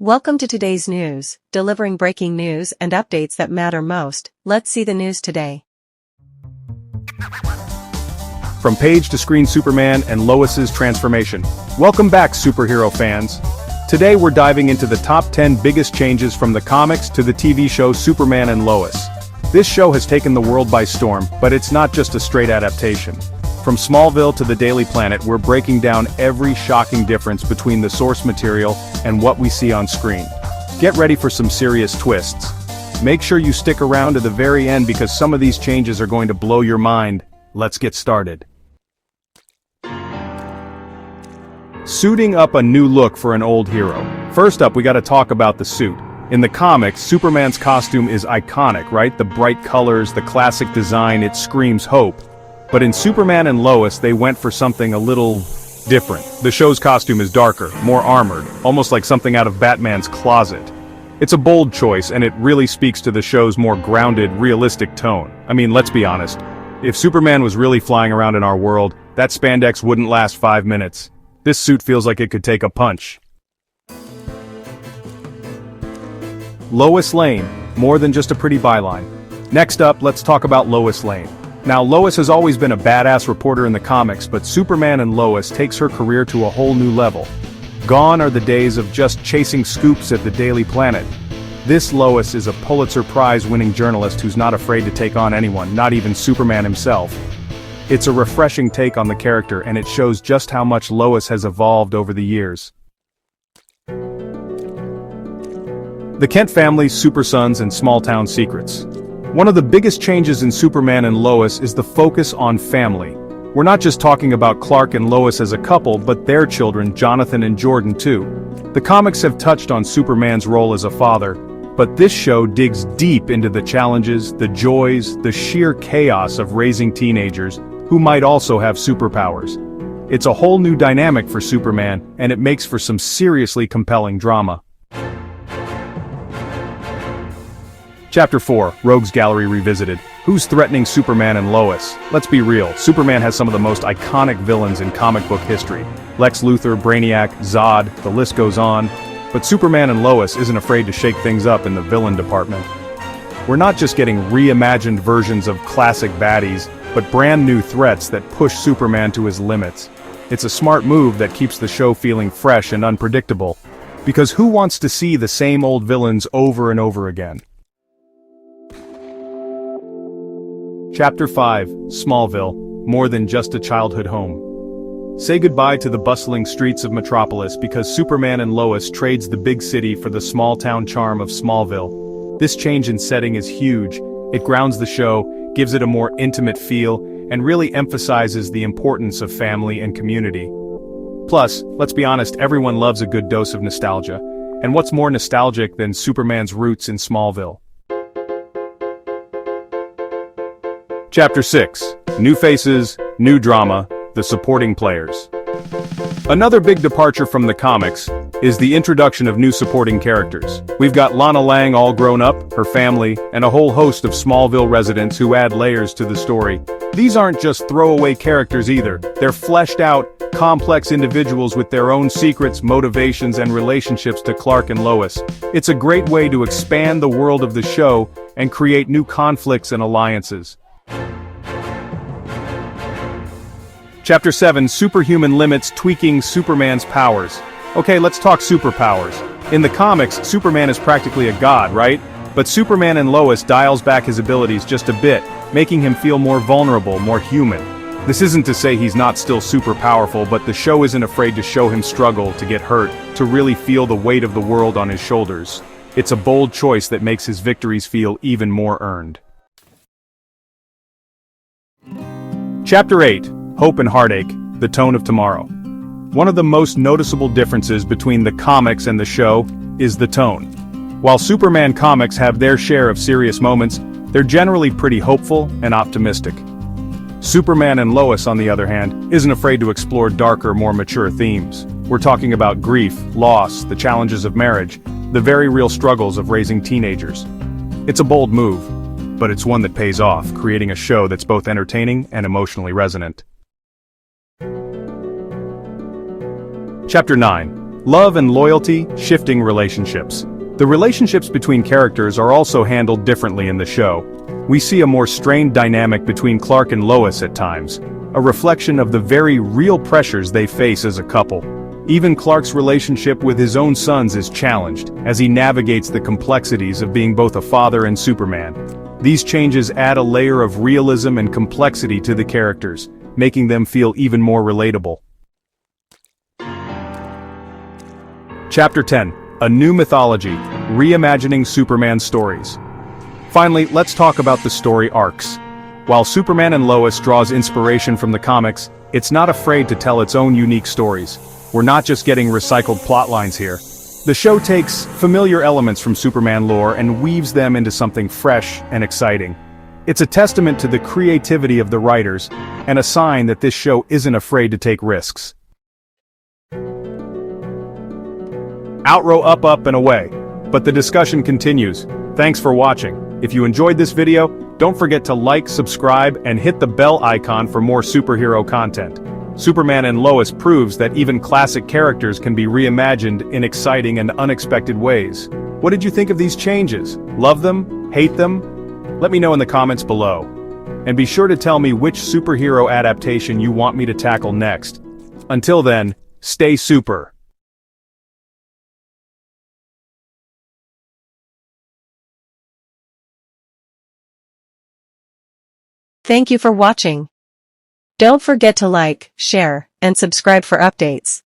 Welcome to today's news, delivering breaking news and updates that matter most. Let's see the news today. From page to screen, Superman and Lois's transformation. Welcome back, superhero fans. Today we're diving into the top 10 biggest changes from the comics to the TV show Superman and Lois. This show has taken the world by storm, but it's not just a straight adaptation. From Smallville to the Daily Planet, we're breaking down every shocking difference between the source material and what we see on screen. Get ready for some serious twists. Make sure you stick around to the very end because some of these changes are going to blow your mind. Let's get started. Suiting up a new look for an old hero. First up, we gotta talk about the suit. In the comics, Superman's costume is iconic, right? The bright colors, the classic design, it screams hope. But in Superman and Lois, they went for something a little different. The show's costume is darker, more armored, almost like something out of Batman's closet. It's a bold choice, and it really speaks to the show's more grounded, realistic tone. I mean, let's be honest. If Superman was really flying around in our world, that spandex wouldn't last 5 minutes. This suit feels like it could take a punch. Lois Lane, more than just a pretty byline. Next up, let's talk about Lois Lane. Now, Lois has always been a badass reporter in the comics, but Superman and Lois takes her career to a whole new level. Gone are the days of just chasing scoops at the Daily Planet. This Lois is a Pulitzer Prize-winning journalist who's not afraid to take on anyone, not even Superman himself. It's a refreshing take on the character, and it shows just how much Lois has evolved over the years. The Kent family's Super Sons and Small-Town Secrets. One of the biggest changes in Superman and Lois is the focus on family. We're not just talking about Clark and Lois as a couple, but their children, Jonathan and Jordan, too. The comics have touched on Superman's role as a father, but this show digs deep into the challenges, the joys, the sheer chaos of raising teenagers who might also have superpowers. It's a whole new dynamic for Superman, and it makes for some seriously compelling drama. Chapter 4, Rogues Gallery Revisited. Who's threatening Superman and Lois? Let's be real, Superman has some of the most iconic villains in comic book history. Lex Luthor, Brainiac, Zod, the list goes on. But Superman and Lois isn't afraid to shake things up in the villain department. We're not just getting reimagined versions of classic baddies, but brand new threats that push Superman to his limits. It's a smart move that keeps the show feeling fresh and unpredictable. Because who wants to see the same old villains over and over again? Chapter 5, Smallville, more than just a childhood home. Say goodbye to the bustling streets of Metropolis because Superman and Lois trades the big city for the small-town charm of Smallville. This change in setting is huge. It grounds the show, gives it a more intimate feel, and really emphasizes the importance of family and community. Plus, let's be honest, everyone loves a good dose of nostalgia. And what's more nostalgic than Superman's roots in Smallville? Chapter 6, New Faces, New Drama, The Supporting Players. Another big departure from the comics is the introduction of new supporting characters. We've got Lana Lang all grown up, her family, and a whole host of Smallville residents who add layers to the story. These aren't just throwaway characters either. They're fleshed out, complex individuals with their own secrets, motivations, and relationships to Clark and Lois. It's a great way to expand the world of the show and create new conflicts and alliances. Chapter 7, Superhuman Limits, Tweaking Superman's Powers. Okay, let's talk superpowers. In the comics, Superman is practically a god, right? But Superman and Lois dials back his abilities just a bit, making him feel more vulnerable, more human. This isn't to say he's not still super powerful, but the show isn't afraid to show him struggle, to get hurt, to really feel the weight of the world on his shoulders. It's a bold choice that makes his victories feel even more earned. Chapter 8, Hope and Heartache, The Tone of Tomorrow. One of the most noticeable differences between the comics and the show is the tone. While Superman comics have their share of serious moments, they're generally pretty hopeful and optimistic. Superman and Lois, on the other hand, isn't afraid to explore darker, more mature themes. We're talking about grief, loss, the challenges of marriage, the very real struggles of raising teenagers. It's a bold move, but it's one that pays off, creating a show that's both entertaining and emotionally resonant. Chapter 9, Love and loyalty, shifting relationships. The relationships between characters are also handled differently in the show. We see a more strained dynamic between Clark and Lois at times, a reflection of the very real pressures they face as a couple. Even Clark's relationship with his own sons is challenged, as he navigates the complexities of being both a father and Superman. These changes add a layer of realism and complexity to the characters, making them feel even more relatable. Chapter 10. A New Mythology, Reimagining Superman Stories. Finally, let's talk about the story arcs. While Superman and Lois draws inspiration from the comics, it's not afraid to tell its own unique stories. We're not just getting recycled plotlines here. The show takes familiar elements from Superman lore and weaves them into something fresh and exciting. It's a testament to the creativity of the writers, and a sign that this show isn't afraid to take risks. Outrow up, up, and away. But the discussion continues. Thanks for watching. If you enjoyed this video, don't forget to like, subscribe, and hit the bell icon for more superhero content. Superman and Lois proves that even classic characters can be reimagined in exciting and unexpected ways. What did you think of these changes? Love them? Hate them? Let me know in the comments below. And be sure to tell me which superhero adaptation you want me to tackle next. Until then, stay super. Thank you for watching. Don't forget to like, share, and subscribe for updates.